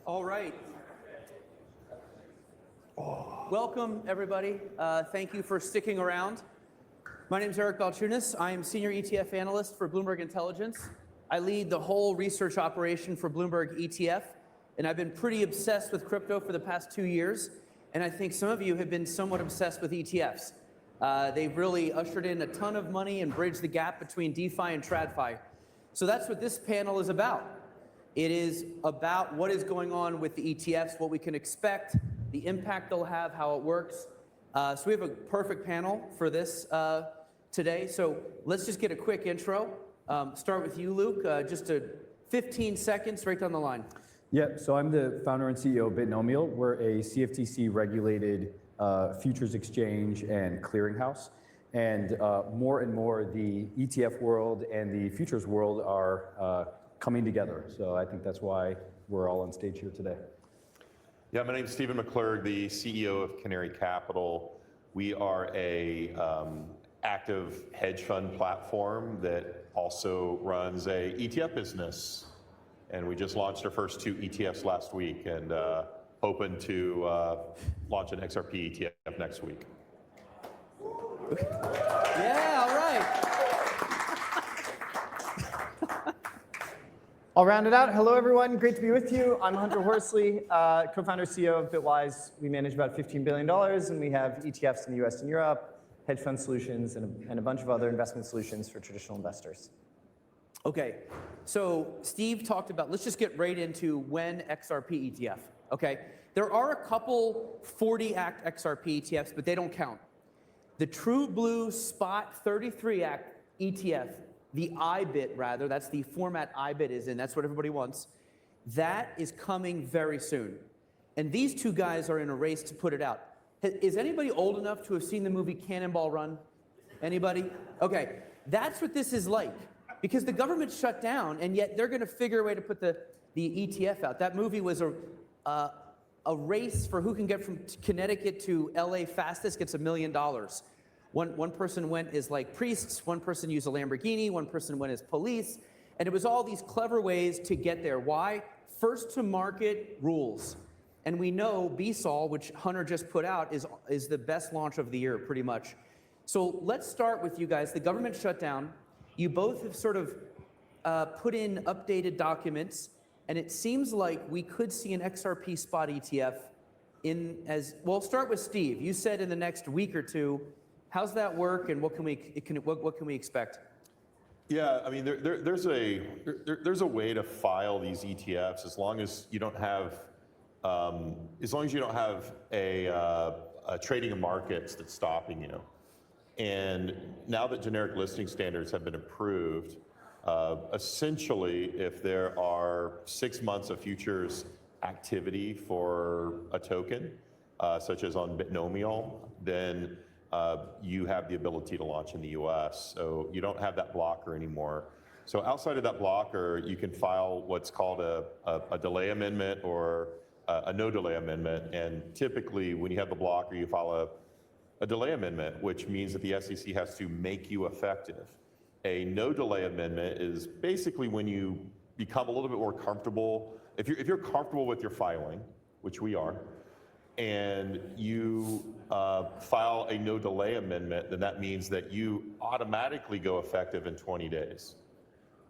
All right. Welcome, everybody. Thank you for sticking around. My name is Eric Balchunas. I am Senior ETF Analyst for Bloomberg Intelligence. I lead the whole research operation for Bloomberg ETF, and I've been pretty obsessed with crypto for the past 2 years, and I think some of you have been somewhat obsessed with ETFs. They've really ushered in a ton of money and bridged the gap between DeFi and TradFi. So that's what this panel is about. It is about what is going on with the ETFs, what we can expect, the impact they'll have, how it works. So we have a perfect panel for this today. So let's just get a quick intro. Start with you, Luke. Just 15 seconds right down the line. Yep, so I'm the founder and CEO of Bitnomial. We're a CFTC-regulated futures exchange and clearinghouse. And more and more, the ETF world and the futures world are coming together. So I think that's why we're all on stage here today. Yeah, my name is Stephen McClurg, the CEO of Canary Capital. We are a active hedge fund platform that also runs a ETF business. And we just launched our first 2 ETFs last week and hoping to launch an XRP ETF next week. Yeah, all right. I'll round it out. Hello, everyone. Great to be with you. I'm Hunter Horsley, co-founder CEO of Bitwise. We manage about $15 billion, and we have ETFs in the US and Europe, hedge fund solutions, and a bunch of other investment solutions for traditional investors. Okay, so Steve talked about, let's just get right into when XRP ETF, okay? There are a couple 40-act XRP ETFs, but they don't count. The True Blue Spot 33-act ETF, the IBIT rather, that's the format IBIT is in, that's what everybody wants, that is coming very soon. And these 2 guys are in a race to put it out. Is anybody old enough to have seen the movie Cannonball Run? Anybody? Okay, that's what this is like. Because the government shut down, and yet they're going to figure a way to put the ETF out. That movie was a race for who can get from Connecticut to LA fastest, gets $1 million. One person went as like priests, one person used a Lamborghini, one person went as police, and it was all these clever ways to get there. Why? First to market rules. And we know BSOL, which Hunter just put out, is the best launch of the year, pretty much. So let's start with you guys. The government shut down. You both have sort of put in updated documents, and it seems like we could see an XRP spot ETF well, start with Steve. You said in the next week or 2. How's that work, and what can we expect? Yeah, I mean, there's a way to file these ETFs as long as you don't have a trading of markets that's stopping you. And now that generic listing standards have been approved, essentially, if there are 6 months of futures activity for a token, such as on Bitnomial, then you have the ability to launch in the US. So you don't have that blocker anymore. So outside of that blocker, you can file what's called a delay amendment or a no delay amendment. And typically, when you have the blocker, you file a delay amendment, which means that the SEC has to make you effective. A no delay amendment is basically when you become a little bit more comfortable. If you're comfortable with your filing, which we are, and you file a no delay amendment, then that means that you automatically go effective in 20 days.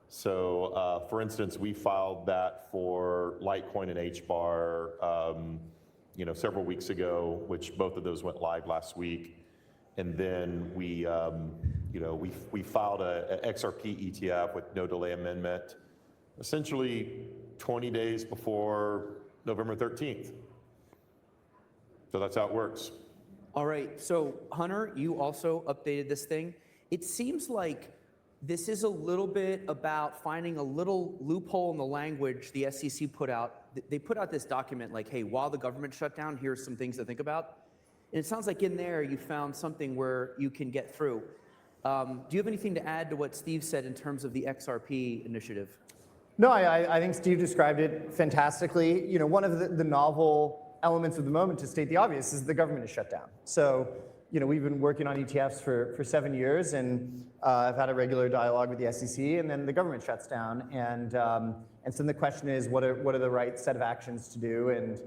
So for instance, we filed that for Litecoin and HBAR several weeks ago, which both of those went live last week. And then we filed a XRP ETF with no delay amendment, essentially 20 days before November 13th. So that's how it works. All right, so Hunter, you also updated this thing. It seems like this is a little bit about finding a little loophole in the language the SEC put out. They put out this document like, hey, while the government shut down, here's some things to think about. And it sounds like in there you found something where you can get through. Do you have anything to add to what Steve said in terms of the XRP initiative? No, I think Steve described it fantastically. You know, one of the novel elements of the moment, to state the obvious, is the government is shut down. So, you know, we've been working on ETFs for 7 years, and I've had a regular dialogue with the SEC, and then the government shuts down, and And so then the question is, what are the right set of actions to do? And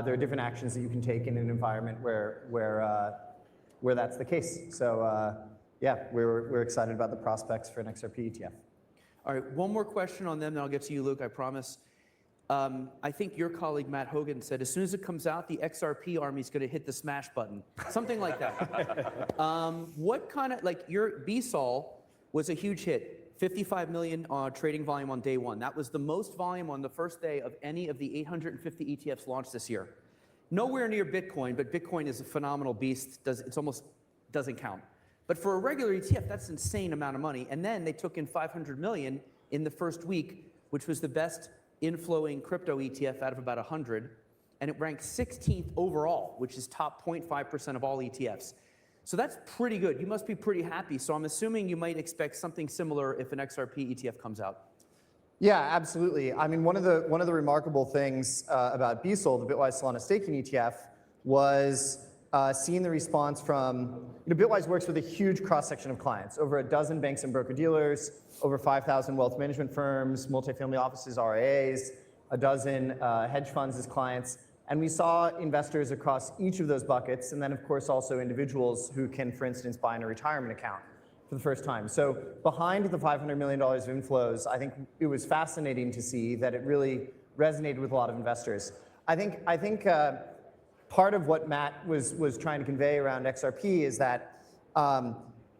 there are different actions that you can take in an environment where that's the case. So yeah, we're excited about the prospects for an XRP ETF. All right, one more question on them, then I'll get to you, Luke, I promise. I think your colleague, Matt Hogan, said as soon as it comes out, the XRP army is going to hit the smash button. Something like that. What kind of, like your BSOL was a huge hit. 55 million trading volume on day one. That was the most volume on the first day of any of the 850 ETFs launched this year. Nowhere near Bitcoin, but Bitcoin is a phenomenal beast. It's almost doesn't count. But for a regular ETF, that's an insane amount of money. And then they took in 500 million in the first week, which was the best inflowing crypto ETF out of about 100. And it ranked 16th overall, which is top 0.5% of all ETFs. So that's pretty good. You must be pretty happy. So I'm assuming you might expect something similar if an XRP ETF comes out. Yeah, absolutely. I mean, one of the remarkable things about BSOL, the Bitwise Solana staking ETF, was seeing the response from, Bitwise works with a huge cross-section of clients, over a dozen banks and broker-dealers, over 5,000 wealth management firms, multifamily offices, RIAs, a dozen hedge funds as clients. And we saw investors across each of those buckets, and then of course also individuals who can, for instance, buy in a retirement account for the first time. So behind the $500 million of inflows, I think it was fascinating to see that it really resonated with a lot of investors. I think part of what Matt was trying to convey around XRP is that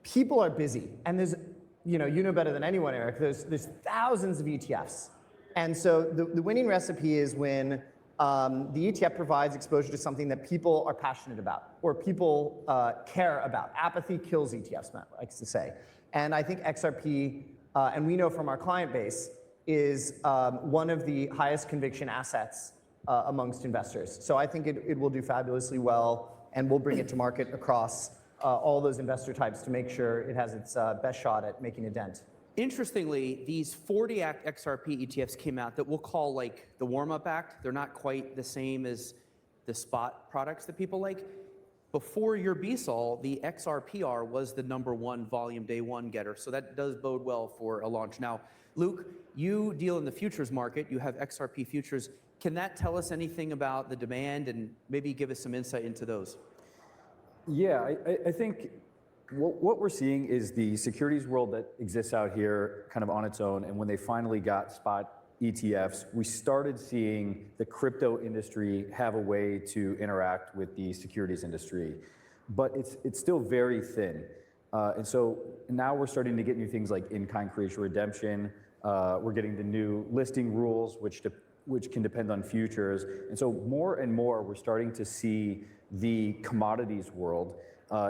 people are busy, and there's, you know better than anyone, Eric, there's thousands of ETFs. And so the winning recipe is when the ETF provides exposure to something that people are passionate about or people care about. Apathy kills ETFs, Matt likes to say. And I think XRP, and we know from our client base, is one of the highest conviction assets amongst investors. So I think it will do fabulously well, and we'll bring it to market across all those investor types to make sure it has its best shot at making a dent. Interestingly, these 40 Act XRP ETFs came out that we'll call like the warm-up act. They're not quite the same as the spot products that people like. Before your BSOL, the XRPR was the #1 volume day one getter. So that does bode well for a launch. Now, Luke, you deal in the futures market. You have XRP futures. Can that tell us anything about the demand and maybe give us some insight into those? Yeah, I think what we're seeing is the securities world that exists out here kind of on its own, and when they finally got spot ETFs, we started seeing the crypto industry have a way to interact with the securities industry, but it's still very thin. And so now we're starting to get new things like in-kind creation redemption. We're getting the new listing rules, which can depend on futures. And so more and more, we're starting to see the commodities world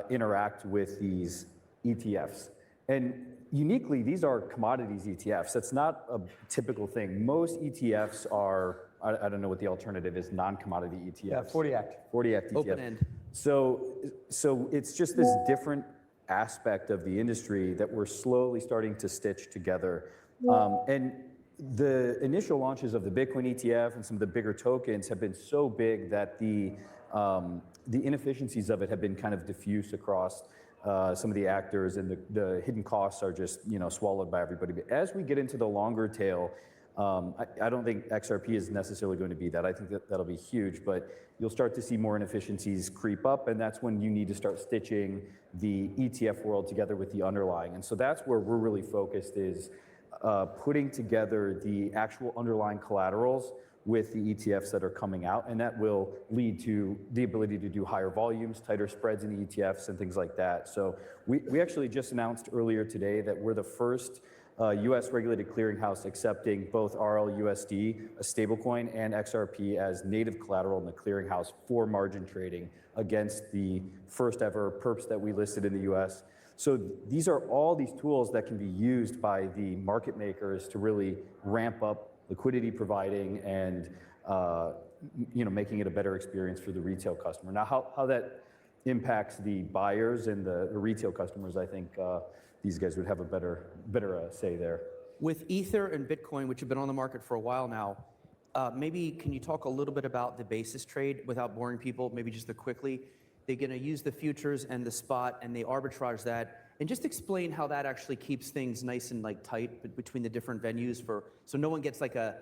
interact with these ETFs. And uniquely, these are commodities ETFs. That's not a typical thing. Most ETFs are, I don't know what the alternative is, non-commodity ETFs. Yeah, 40 Act. 40 Act ETF. Open end. So it's just this different aspect of the industry that we're slowly starting to stitch together. And the initial launches of the Bitcoin ETF and some of the bigger tokens have been so big that the inefficiencies of it have been kind of diffuse across some of the actors, and the hidden costs are just swallowed by everybody. But as we get into the longer tail, I don't think XRP is necessarily going to be that. I think that'll be huge, but you'll start to see more inefficiencies creep up, and that's when you need to start stitching the ETF world together with the underlying. And so that's where we're really focused, is putting together the actual underlying collaterals with the ETFs that are coming out, and that will lead to the ability to do higher volumes, tighter spreads in the ETFs, and things like that. So we actually just announced earlier today that we're the first US regulated clearinghouse accepting both RLUSD, a stablecoin, and XRP as native collateral in the clearinghouse for margin trading against the first ever perps that we listed in the US. So these are all these tools that can be used by the market makers to really ramp up liquidity providing and making it a better experience for the retail customer. Now, how that impacts the buyers and the retail customers, I think these guys would have a better say there. With Ether and Bitcoin, which have been on the market for a while now, maybe can you talk a little bit about the basis trade without boring people, maybe just quickly? They're going to use the futures and the spot, and they arbitrage that. And just explain how that actually keeps things nice and like tight between the different venues so no one gets like a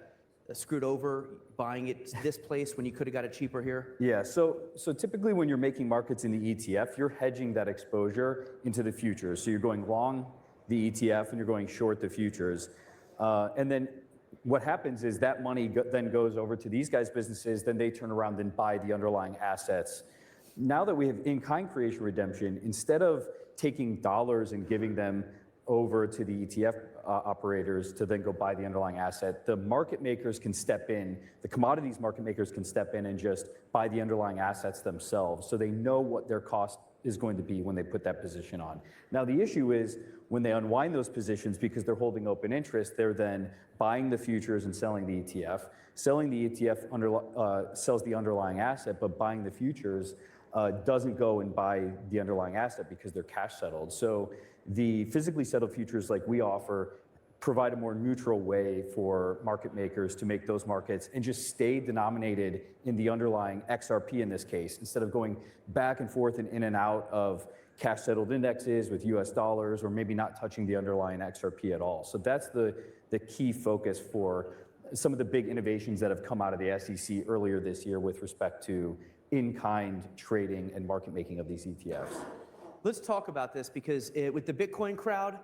screwed over buying it this place when you could have got it cheaper here. Yeah, so typically when you're making markets in the ETF, you're hedging that exposure into the futures. So you're going long the ETF and you're going short the futures. And then what happens is that money then goes over to these guys' businesses, then they turn around and buy the underlying assets. Now that we have in-kind creation redemption, instead of taking dollars and giving them over to the ETF operators to then go buy the underlying asset, the market makers can step in, the commodities market makers can step in and just buy the underlying assets themselves, so they know what their cost is going to be when they put that position on. Now the issue is when they unwind those positions because they're holding open interest, they're then buying the futures and selling the ETF. Selling the ETF sells the underlying asset, but buying the futures doesn't go and buy the underlying asset because they're cash settled. So the physically settled futures like we offer provide a more neutral way for market makers to make those markets and just stay denominated in the underlying XRP in this case, instead of going back and forth and in and out of cash settled indexes with US dollars, or maybe not touching the underlying XRP at all. So that's the key focus for some of the big innovations that have come out of the SEC earlier this year with respect to in-kind trading and market making of these ETFs. Let's talk about this because with the Bitcoin crowd,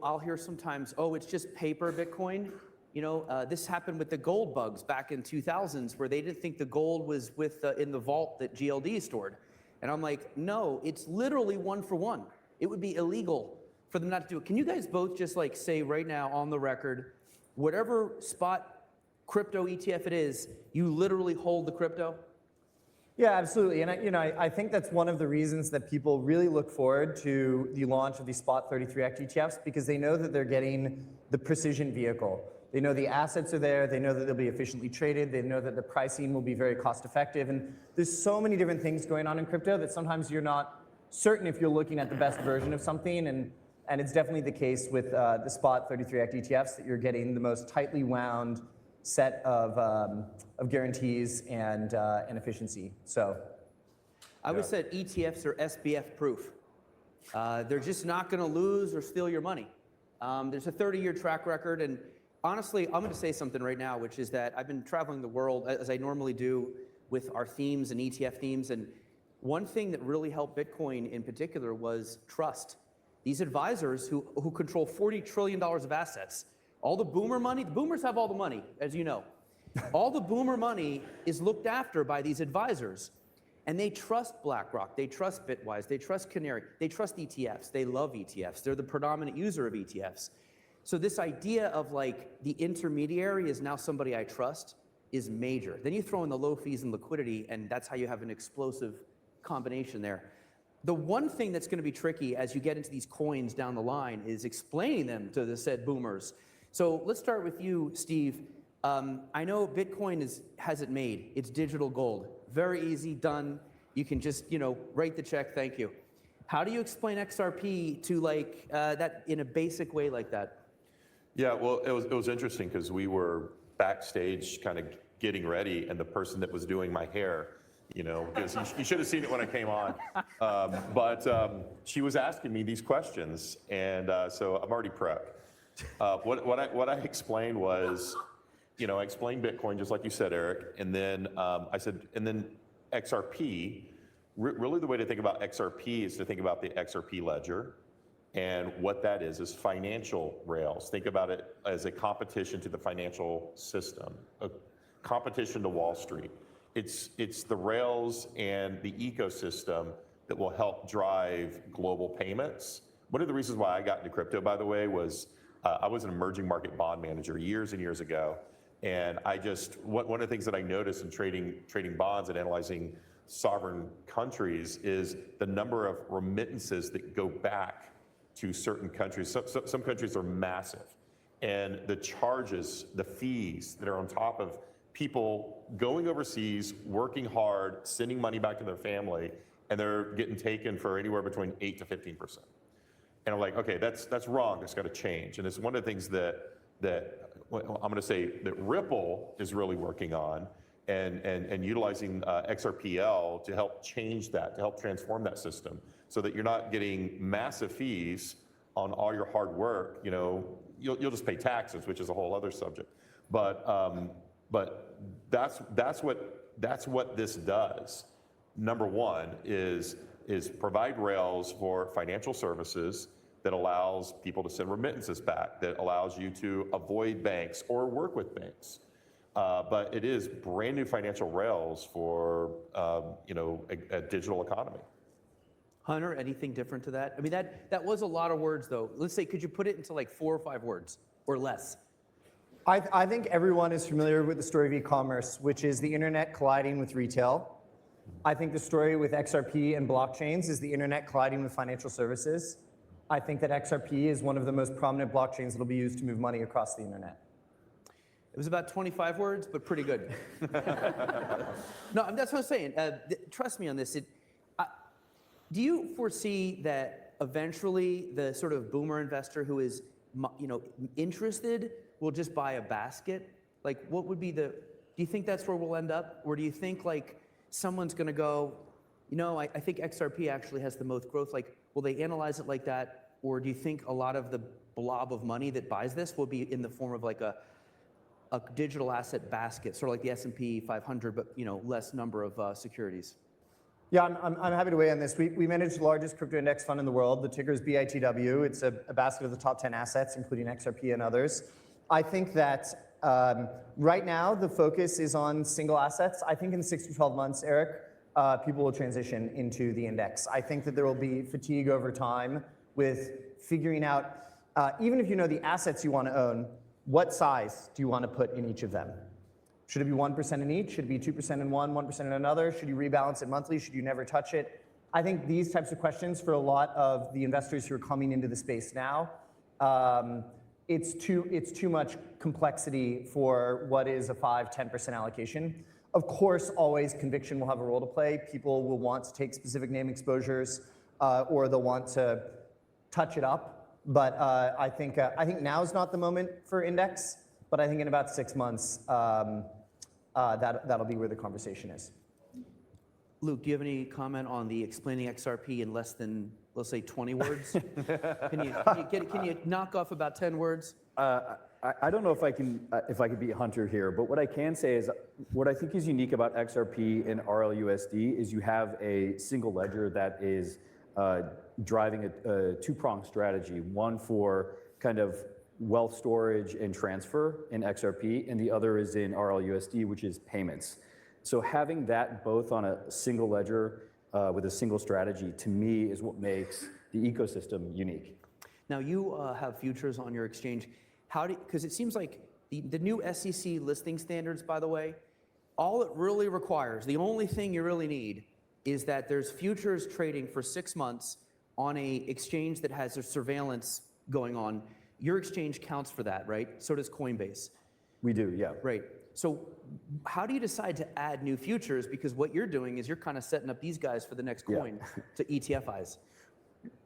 I'll hear sometimes, oh, it's just paper Bitcoin. You know, this happened with the gold bugs back in 2000s where they didn't think the gold was in the vault that GLD stored. And I'm like, no, it's literally one for one. It would be illegal for them not to do it. Can you guys both just like say right now on the record, whatever spot crypto ETF it is, you literally hold the crypto? Yeah, absolutely. And I think that's one of the reasons that people really look forward to the launch of these Spot 33 Act ETFs, because they know that they're getting the precision vehicle. They know the assets are there. They know that they'll be efficiently traded. They know that the pricing will be very cost effective. And there's so many different things going on in crypto that sometimes you're not certain if you're looking at the best version of something. And it's definitely the case with the Spot 33 Act ETFs that you're getting the most tightly wound set of guarantees and efficiency. So, I always said ETFs are SBF proof. They're just not going to lose or steal your money. There's a 30-year track record, and honestly, I'm going to say something right now, which is that I've been traveling the world as I normally do with our themes and ETF themes, and one thing that really helped Bitcoin in particular was trust. These advisors who control $40 trillion of assets. All the boomer money, the boomers have all the money, as you know. All the boomer money is looked after by these advisors. And they trust BlackRock, they trust Bitwise, they trust Canary, they trust ETFs, they love ETFs. They're the predominant user of ETFs. So this idea of like the intermediary is now somebody I trust is major. Then you throw in the low fees and liquidity, and that's how you have an explosive combination there. The one thing that's going to be tricky as you get into these coins down the line is explaining them to the said boomers. So let's start with you, Steve. I know Bitcoin has it made. It's digital gold. Very easy, done. You can just, write the check, thank you. How do you explain XRP to like that in a basic way like that? Yeah, well, it was interesting because we were backstage kind of getting ready, and the person that was doing my hair, because you should have seen it when I came on, but she was asking me these questions, and so I'm already prepped. What I explained was, I explained Bitcoin just like you said, Eric, and then I said, and then XRP. Really, the way to think about XRP is to think about the XRP ledger, and what that is financial rails. Think about it as a competition to the financial system, a competition to Wall Street. It's the rails and the ecosystem that will help drive global payments. One of the reasons why I got into crypto, by the way, was I was an emerging market bond manager years and years ago, and one of the things that I noticed in trading bonds and analyzing sovereign countries is the number of remittances that go back to certain countries. Some countries are massive, and the charges, the fees that are on top of people going overseas, working hard, sending money back to their family, and they're getting taken for anywhere between 8 to 15%. And I'm like, okay, that's wrong. That's got to change. And it's one of the things that I'm going to say that Ripple is really working on, and utilizing XRPL to help change that, to help transform that system so that you're not getting massive fees on all your hard work. You know, you'll just pay taxes, which is a whole other subject. But that's what this does. Number one is provide rails for financial services that allows people to send remittances back, that allows you to avoid banks or work with banks. But it is brand new financial rails for a digital economy. Hunter, anything different to that? I mean, that was a lot of words, though. Let's say, could you put it into like 4 or 5 words or less? I think everyone is familiar with the story of e-commerce, which is the internet colliding with retail. I think the story with XRP and blockchains is the internet colliding with financial services. I think that XRP is one of the most prominent blockchains that will be used to move money across the internet. It was about 25 words, but pretty good. No, that's what I'm saying. Trust me on this. Do you foresee that eventually the sort of boomer investor who is, interested will just buy a basket? Like, what would be do you think that's where we'll end up? Or do you think like someone's going to go, I think XRP actually has the most growth. Like, will they analyze it like that? Or do you think a lot of the blob of money that buys this will be in the form of like a digital asset basket, sort of like the S&P 500, but less number of securities? Yeah, I'm happy to weigh in on this. We manage the largest crypto index fund in the world. The ticker is BITW. It's a basket of the top 10 assets, including XRP and others. I think that right now the focus is on single assets. I think in 6 to 12 months, Eric, people will transition into the index. I think that there will be fatigue over time with figuring out, even if you know the assets you want to own, what size do you want to put in each of them? Should it be 1% in each? Should it be 2% in one, 1% in another? Should you rebalance it monthly? Should you never touch it? I think these types of questions for a lot of the investors who are coming into the space now, it's too much complexity for what is a 5-10% allocation. Of course, always conviction will have a role to play. People will want to take specific name exposures, or they'll want to touch it up. But I think now is not the moment for index. But I think in about 6 months, that'll be where the conversation is. Luke, do you have any comment on the explaining XRP in less than, let's say, 20 words? Can you knock off about 10 words? I don't know if I could beat Hunter here, but what I can say is what I think is unique about XRP and RLUSD is you have a single ledger that is driving a two-pronged strategy, one for kind of wealth storage and transfer in XRP, and the other is in RLUSD, which is payments. So having that both on a single ledger with a single strategy, to me, is what makes the ecosystem unique. Now, you have futures on your exchange. Because it seems like the new SEC listing standards, by the way, all it really requires, the only thing you really need, is that there's futures trading for 6 months on a exchange that has a surveillance going on. Your exchange counts for that, right? So does Coinbase. We do, yeah. Right. So how do you decide to add new futures? Because what you're doing is you're kind of setting up these guys for the next coin to ETFize.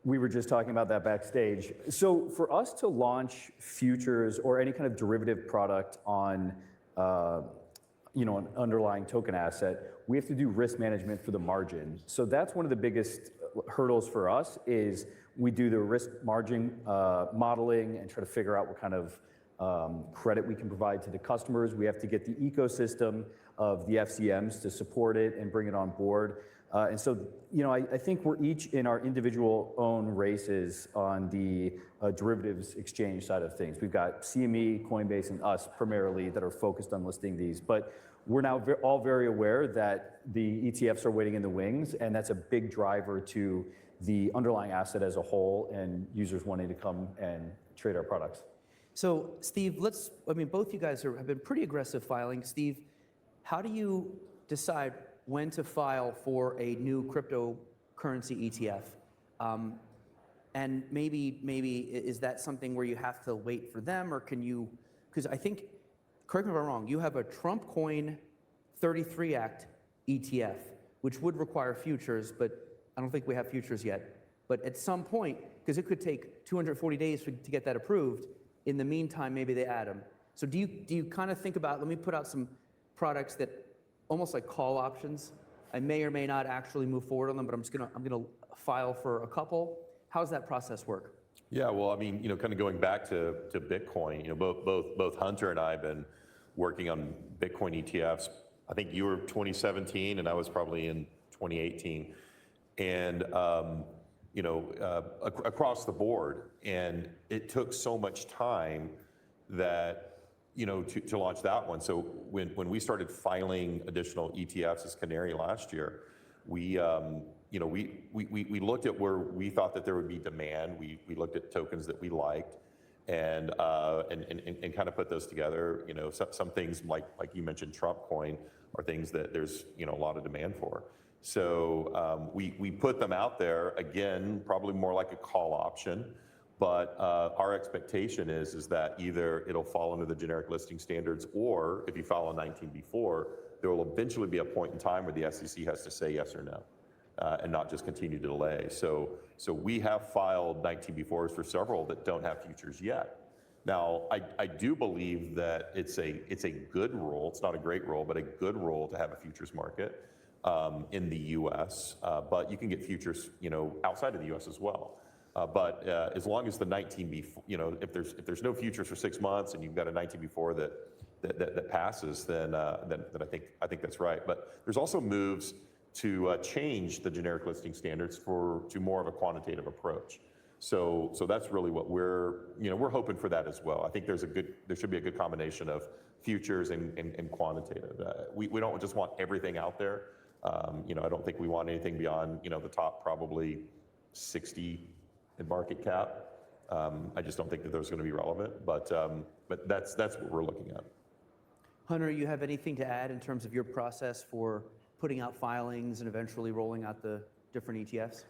We were just talking about that backstage. So for us to launch futures or any kind of derivative product on an underlying token asset, we have to do risk management for the margin. So that's one of the biggest hurdles for us is we do the risk margin modeling and try to figure out what kind of credit we can provide to the customers. We have to get the ecosystem of the FCMs to support it and bring it on board. And so, I think we're each in our individual own races on the derivatives exchange side of things. We've got CME, Coinbase, and us primarily that are focused on listing these. But we're now all very aware that the ETFs are waiting in the wings, and that's a big driver to the underlying asset as a whole and users wanting to come and trade our products. So, Steve, both you guys have been pretty aggressive filing. Steve, how do you decide when to file for a new cryptocurrency ETF? And maybe is that something where you have to wait for them, or can you, because I think, correct me if I'm wrong, you have a Trump Coin 33 Act ETF, which would require futures, but I don't think we have futures yet. But at some point, because it could take 240 days to get that approved, in the meantime, maybe they add them. So do you kind of think about, let me put out some products that almost like call options. I may or may not actually move forward on them, but I'm gonna file for a couple. How does that process work? Yeah, well, I mean, kind of going back to Bitcoin, both Hunter and I have been working on Bitcoin ETFs. I think you were 2017, and I was probably in 2018, and across the board, and it took so much time that to launch that one. So when we started filing additional ETFs as Canary last year, we looked at where we thought that there would be demand. We looked at tokens that we liked, and kind of put those together. Some things like you mentioned, Trump coin, are things that there's a lot of demand for. So we put them out there again, probably more like a call option. But our expectation is that either it'll fall under the generic listing standards, or if you file a 19B4, there will eventually be a point in time where the SEC has to say yes or no, and not just continue to delay. So we have filed 19B4s for several that don't have futures yet. Now, I do believe that it's a good rule. It's not a great rule, but a good rule to have a futures market in the U.S. But you can get futures, outside of the U.S. as well. But as long as the 19B4, if there's no futures for 6 months and you've got a 19B4 that passes, then I think that's right. But there's also moves to change the generic listing standards to more of a quantitative approach. So that's really what we're hoping for that as well. I think there should be a good combination of futures and quantitative. We don't just want everything out there. I don't think we want anything beyond the top probably 60 in market cap. I just don't think that those are going to be relevant, but that's what we're looking at. Hunter, you have anything to add in terms of your process for putting out filings and eventually rolling out the different ETFs?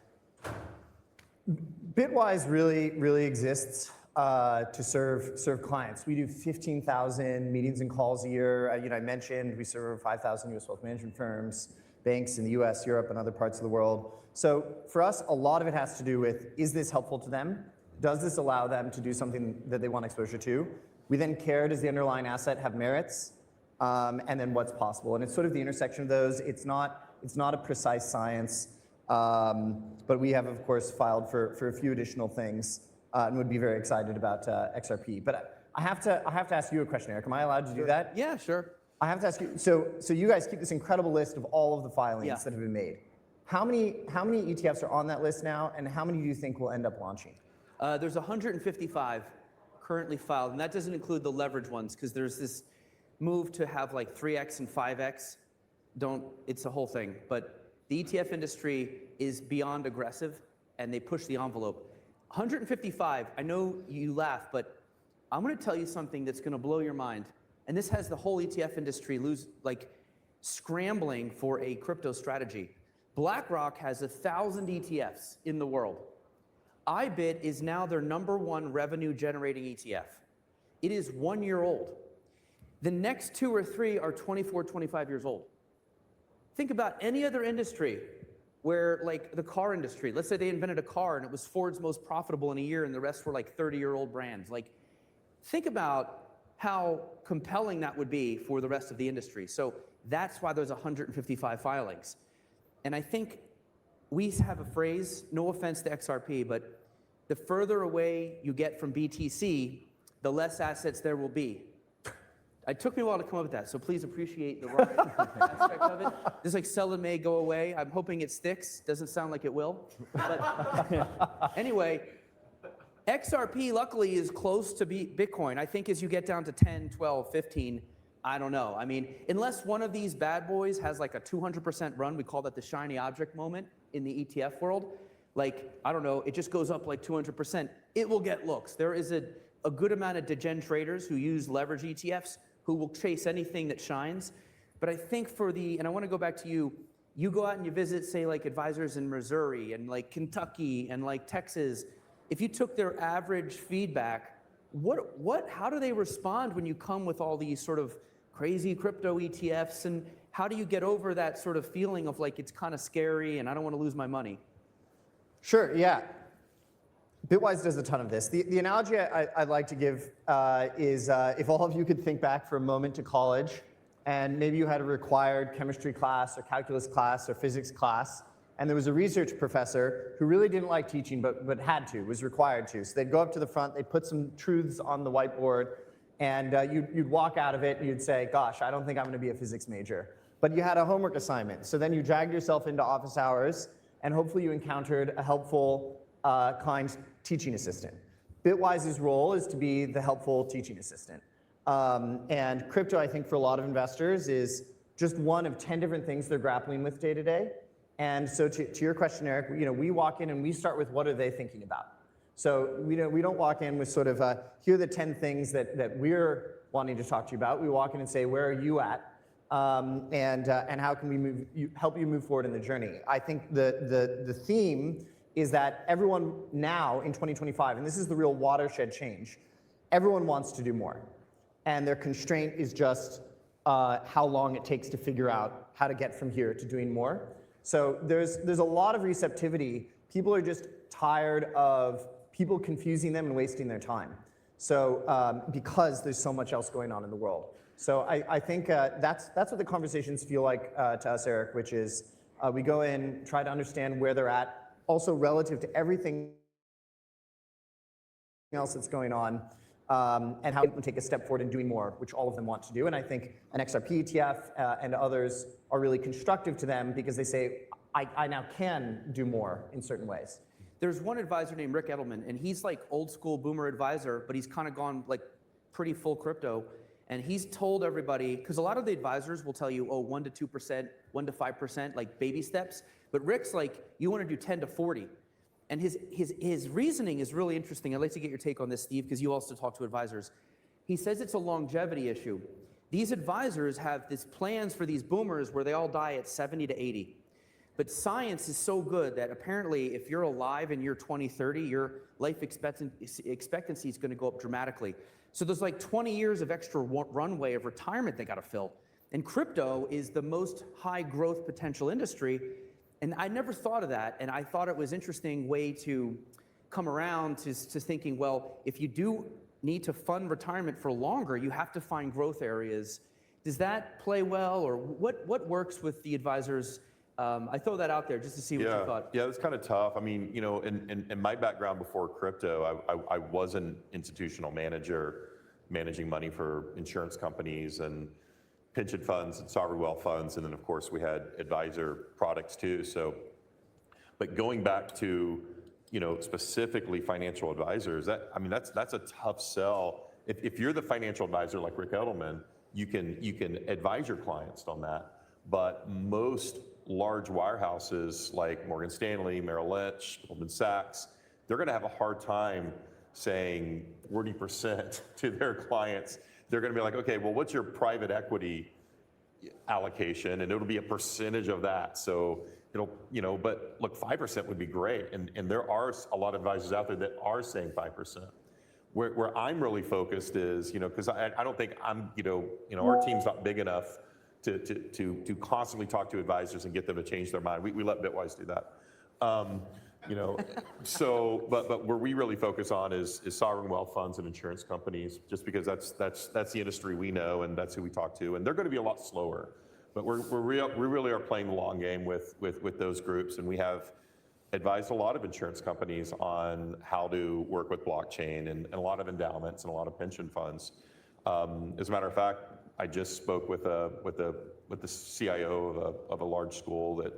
Bitwise really exists to serve clients. We do 15,000 meetings and calls a year. I mentioned we serve over 5,000 U.S. wealth management firms, banks in the U.S., Europe, and other parts of the world. So for us, a lot of it has to do with, is this helpful to them? Does this allow them to do something that they want exposure to? We then care, does the underlying asset have merits? And then what's possible? And it's sort of the intersection of those. It's not a precise science, but we have, of course, filed for a few additional things and would be very excited about XRP. But I have to ask you a question, Eric. Am I allowed to do that? Yeah, sure. I have to ask you, so you guys keep this incredible list of all of the filings Yeah. that have been made. How many ETFs are on that list now, and how many do you think will end up launching? There's 155 currently filed, and that doesn't include the leverage ones, because there's this move to have like 3x and 5x. It's a whole thing. But the ETF industry is beyond aggressive, and they push the envelope. 155, I know you laugh, but I'm going to tell you something that's going to blow your mind. And this has the whole ETF industry scrambling for a crypto strategy. BlackRock has 1,000 ETFs in the world. IBIT is now their #1 revenue generating ETF. It is 1 year old. The next 2 or 3 are 24, 25 years old. Think about any other industry where, like the car industry, let's say they invented a car and it was Ford's most profitable in a year and the rest were like 30-year-old brands. Think about how compelling that would be for the rest of the industry. So that's why there's 155 filings. And I think we have a phrase, no offense to XRP, but the further away you get from BTC, the less assets there will be. It took me a while to come up with that, so please appreciate the right aspect of it. Just like sell and may go away. I'm hoping it sticks. Doesn't sound like it will. But anyway, XRP luckily is close to Bitcoin. I think as you get down to 10, 12, 15, I don't know. I mean, unless one of these bad boys has like a 200% run, we call that the shiny object moment in the ETF world. I don't know, it just goes up like 200%. It will get looks. There is a good amount of degen traders who use leverage ETFs who will chase anything that shines. But I think and I want to go back to you go out and you visit, say, like advisors in Missouri and like Kentucky and like Texas. If you took their average feedback, how do they respond when you come with all these sort of crazy crypto ETFs, and how do you get over that sort of feeling of like it's kind of scary and I don't want to lose my money? Sure, yeah. Bitwise does a ton of this. The analogy I'd like to give is if all of you could think back for a moment to college and maybe you had a required chemistry class or calculus class or physics class, and there was a research professor who really didn't like teaching but had to, was required to. So they'd go up to the front, they'd put some truths on the whiteboard, and you'd walk out of it and you'd say, gosh, I don't think I'm going to be a physics major. But you had a homework assignment. So then you dragged yourself into office hours, and hopefully you encountered a helpful, kind teaching assistant. Bitwise's role is to be the helpful teaching assistant. And crypto, I think, for a lot of investors is just one of 10 different things they're grappling with day to day. And so to your question, Eric, we walk in and we start with what are they thinking about. So we don't walk in with sort of, here are the 10 things that we're wanting to talk to you about. We walk in and say, where are you at? And how can we help you move forward in the journey? I think the theme is that everyone now in 2025, and this is the real watershed change, everyone wants to do more. And their constraint is just how long it takes to figure out how to get from here to doing more. So there's a lot of receptivity. People are just tired of people confusing them and wasting their time. So because there's so much else going on in the world. So I think that's what the conversations feel like to us, Eric, which is we go in, try to understand where they're at, also relative to everything else that's going on, and how we can take a step forward in doing more, which all of them want to do. And I think an XRP ETF and others are really constructive to them because they say, I now can do more in certain ways. There's one advisor named Rick Edelman, and he's like old school boomer advisor, but he's kind of gone like pretty full crypto. And he's told everybody, because a lot of the advisors will tell you, oh, 1% to 2%, 1% to 5%, like baby steps. But Rick's like, you want to do 10 to 40. And his reasoning is really interesting. I'd like to get your take on this, Steve, because you also talk to advisors. He says it's a longevity issue. These advisors have these plans for these boomers where they all die at 70 to 80. But science is so good that apparently if you're alive in year 2030, your life expectancy is going to go up dramatically. So there's like 20 years of extra runway of retirement they got to fill. And crypto is the most high growth potential industry. And I never thought of that. And I thought it was an interesting way to come around to thinking, well, if you do need to fund retirement for longer, you have to find growth areas. Does that play well, or what works with the advisors? I throw that out there just to see what you thought. Yeah, it's kind of tough. I mean, in my background before crypto, I was an institutional manager managing money for insurance companies and pension funds and sovereign wealth funds. And then of course we had advisor products too. So, but going back to, specifically financial advisors, that's a tough sell. If you're the financial advisor like Rick Edelman, you can advise your clients on that. But most large wirehouses like Morgan Stanley, Merrill Lynch, Goldman Sachs, they're going to have a hard time saying 40% to their clients. They're going to be like, okay, well, what's your private equity allocation? And it'll be a percentage of that. So it'll, but look, 5% would be great. And there are a lot of advisors out there that are saying 5%. Where I'm really focused is, because I don't think our team's not big enough to constantly talk to advisors and get them to change their mind. We let Bitwise do that. But where we really focus on is sovereign wealth funds and insurance companies, just because that's the industry we know and that's who we talk to, and they're going to be a lot slower. But we really are playing the long game with those groups, and we have advised a lot of insurance companies on how to work with blockchain and a lot of endowments and a lot of pension funds. As a matter of fact, I just spoke with the CIO of a large school that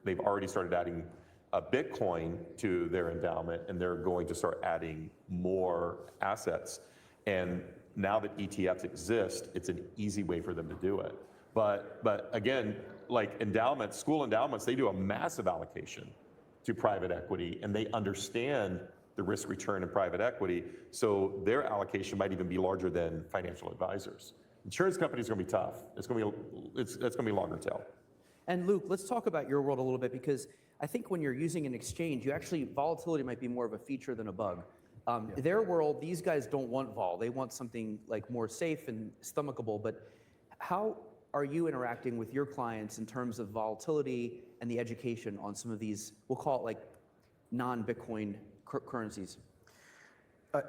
they've already started adding Bitcoin to their endowment, and they're going to start adding more assets. And now that ETFs exist, it's an easy way for them to do it. But again, like endowments, school endowments, they do a massive allocation to private equity, and they understand the risk return in private equity. So their allocation might even be larger than financial advisors. Insurance companies are going to be tough. It's going to be longer tail. And Luke, let's talk about your world a little bit, because I think when you're using an exchange, volatility might be more of a feature than a bug. Their world, these guys don't want vol. They want something like more safe and stomachable. But how are you interacting with your clients in terms of volatility and the education on some of these, we'll call it like non-Bitcoin currencies?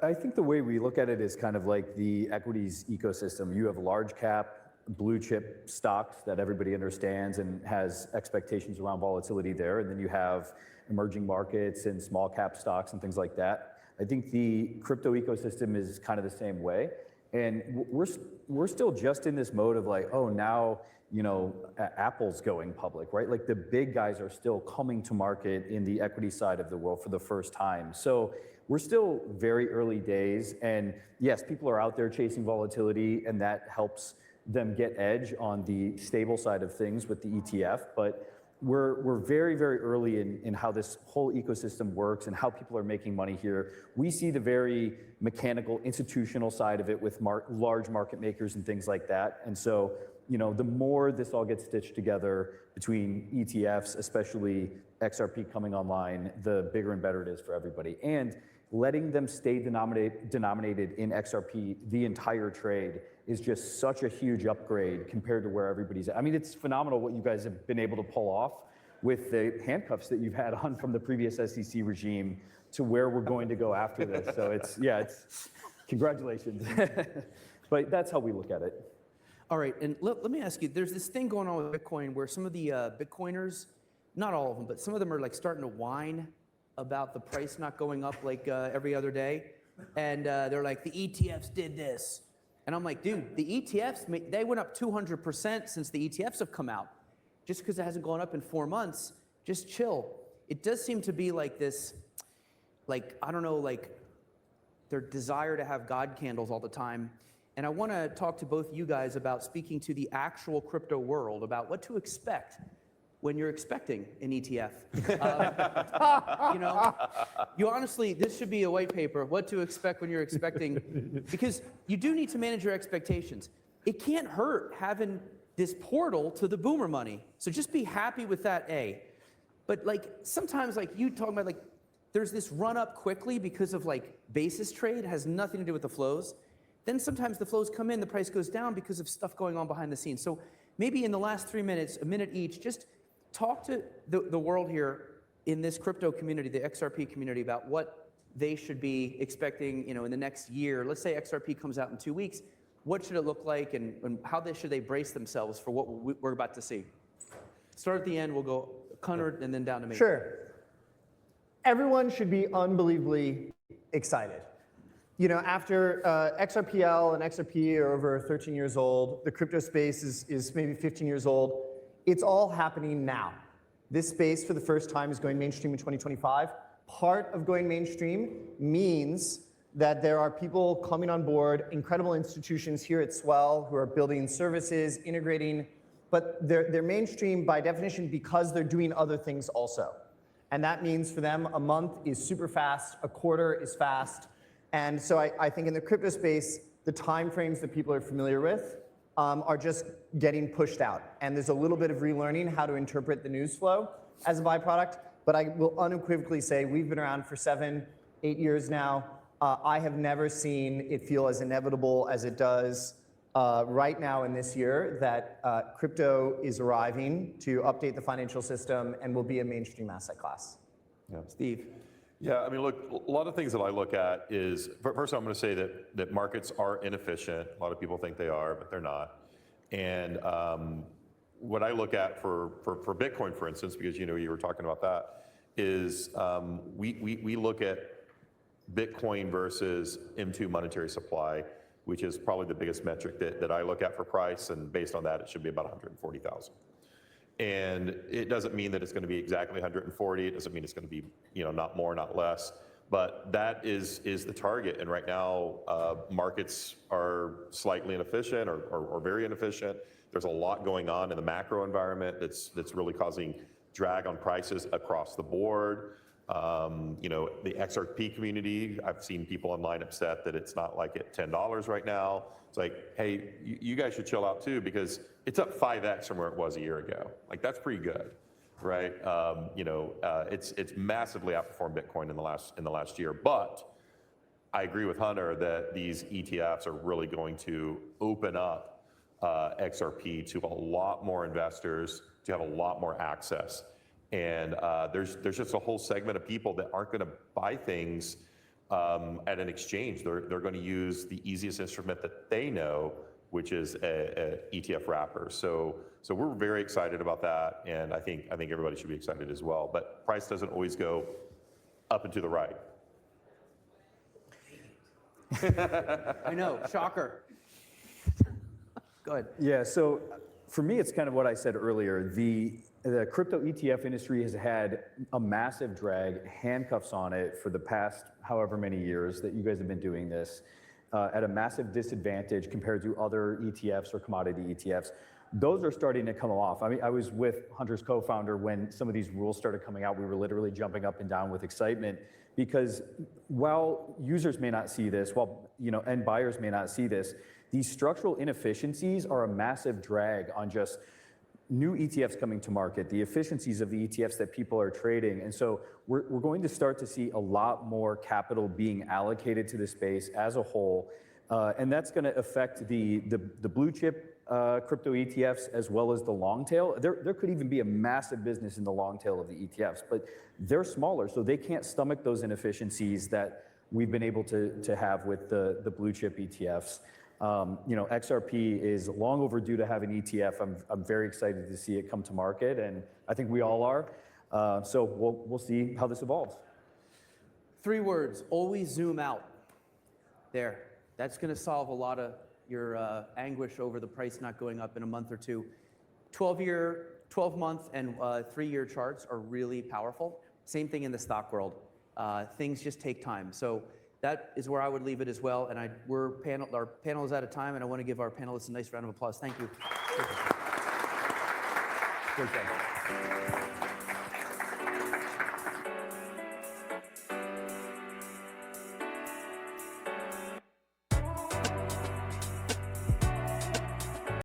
I think the way we look at it is kind of like the equities ecosystem. You have large cap, blue chip stocks that everybody understands and has expectations around volatility there. And then you have emerging markets and small cap stocks and things like that. I think the crypto ecosystem is kind of the same way. And we're still just in this mode of like, oh, now, you know, Apple's going public, right? Like the big guys are still coming to market in the equity side of the world for the first time. So we're still very early days. And yes, people are out there chasing volatility, and that helps them get edge on the stable side of things with the ETF. But we're very, very early in how this whole ecosystem works and how people are making money here. We see the very mechanical, institutional side of it with large market makers and things like that. And so, you know, the more this all gets stitched together between ETFs, especially XRP coming online, the bigger and better it is for everybody. And letting them stay denominated in XRP the entire trade is just such a huge upgrade compared to where everybody's at. I mean, it's phenomenal what you guys have been able to pull off with the handcuffs that you've had on from the previous SEC regime to where we're going to go after this. So it's congratulations. But that's how we look at it. All right, and let me ask you, there's this thing going on with Bitcoin where some of the Bitcoiners, not all of them, but some of them are like starting to whine about the price not going up like every other day. And they're like, the ETFs did this. And I'm like, dude, the ETFs, they went up 200% since the ETFs have come out. Just because it hasn't gone up in 4 months, just chill. It does seem to be like this, like, I don't know, like their desire to have God candles all the time. And I want to talk to both you guys about speaking to the actual crypto world about what to expect when you're expecting an ETF. You know, you honestly, this should be a white paper, what to expect when you're expecting, because you do need to manage your expectations. It can't hurt having this portal to the boomer money. So just be happy with that, A. But like sometimes like you talking about like, there's this run up quickly because of like basis trade, has nothing to do with the flows. Then sometimes the flows come in, the price goes down because of stuff going on behind the scenes. So maybe in the last 3 minutes, a minute each, just talk to the world here in this crypto community, the XRP community, about what they should be expecting, you know, in the next year. Let's say XRP comes out in 2 weeks. What should it look like, and how should they brace themselves for what we're about to see? Start at the end, we'll go Connor and then down to me. Sure. Everyone should be unbelievably excited. You know, after XRPL and XRP are over 13 years old, the crypto space is maybe 15 years old. It's all happening now. This space, for the first time, is going mainstream in 2025. Part of going mainstream means that there are people coming on board, incredible institutions here at Swell who are building services, integrating, but they're mainstream by definition because they're doing other things also. And that means for them, a month is super fast, a quarter is fast. And so I think in the crypto space, the timeframes that people are familiar with are just getting pushed out. And there's a little bit of relearning how to interpret the news flow as a byproduct. But I will unequivocally say we've been around for 7, 8 years now. I have never seen it feel as inevitable as it does right now in this year that crypto is arriving to update the financial system and will be a mainstream asset class. Yeah. Steve. Yeah, I mean, look, a lot of things that I look at is, first I'm going to say that markets are inefficient. A lot of people think they are, but they're not. And what I look at for Bitcoin, for instance, because you were talking about that, is we look at Bitcoin versus M2 monetary supply, which is probably the biggest metric that I look at for price, and based on that, it should be about 140,000. And it doesn't mean that it's going to be exactly 140. It doesn't mean it's going to be, not more, not less. But that is the target. And right now, markets are slightly inefficient or very inefficient. There's a lot going on in the macro environment that's really causing drag on prices across the board. The XRP community, I've seen people online upset that it's not like at $10 right now. It's like, hey, you guys should chill out too, because it's up 5x from where it was a year ago. Like, that's pretty good, right? It's massively outperformed Bitcoin in the last year. But I agree with Hunter that these ETFs are really going to open up XRP to a lot more investors, to have a lot more access. And there's just a whole segment of people that aren't going to buy things at an exchange. They're going to use the easiest instrument that they know which is a ETF wrapper. So we're very excited about that, and I think everybody should be excited as well. But price doesn't always go up and to the right. I know, shocker. Go ahead. Yeah, so for me, it's kind of what I said earlier. The crypto ETF industry has had a massive drag, handcuffs on it for the past however many years that you guys have been doing this, at a massive disadvantage compared to other ETFs or commodity ETFs. Those are starting to come off. I mean, I was with Hunter's co-founder when some of these rules started coming out. We were literally jumping up and down with excitement because while users may not see this, and buyers may not see this, these structural inefficiencies are a massive drag on just new ETFs coming to market, the efficiencies of the ETFs that people are trading. And so we're going to start to see a lot more capital being allocated to the space as a whole. And that's going to affect the blue chip crypto ETFs as well as the long tail. There could even be a massive business in the long tail of the ETFs, but they're smaller, so they can't stomach those inefficiencies that we've been able to have with the blue chip ETFs. XRP is long overdue to have an ETF. I'm very excited to see it come to market, and I think we all are. So we'll see how this evolves. 3 words, always zoom out. There, that's gonna solve a lot of your anguish over the price not going up in a month or two. 12-month and 3-year charts are really powerful. Same thing in the stock world. Things just take time. So that is where I would leave it as well. And our panel is out of time, and I want to give our panelists a nice round of applause. Thank you. Great job.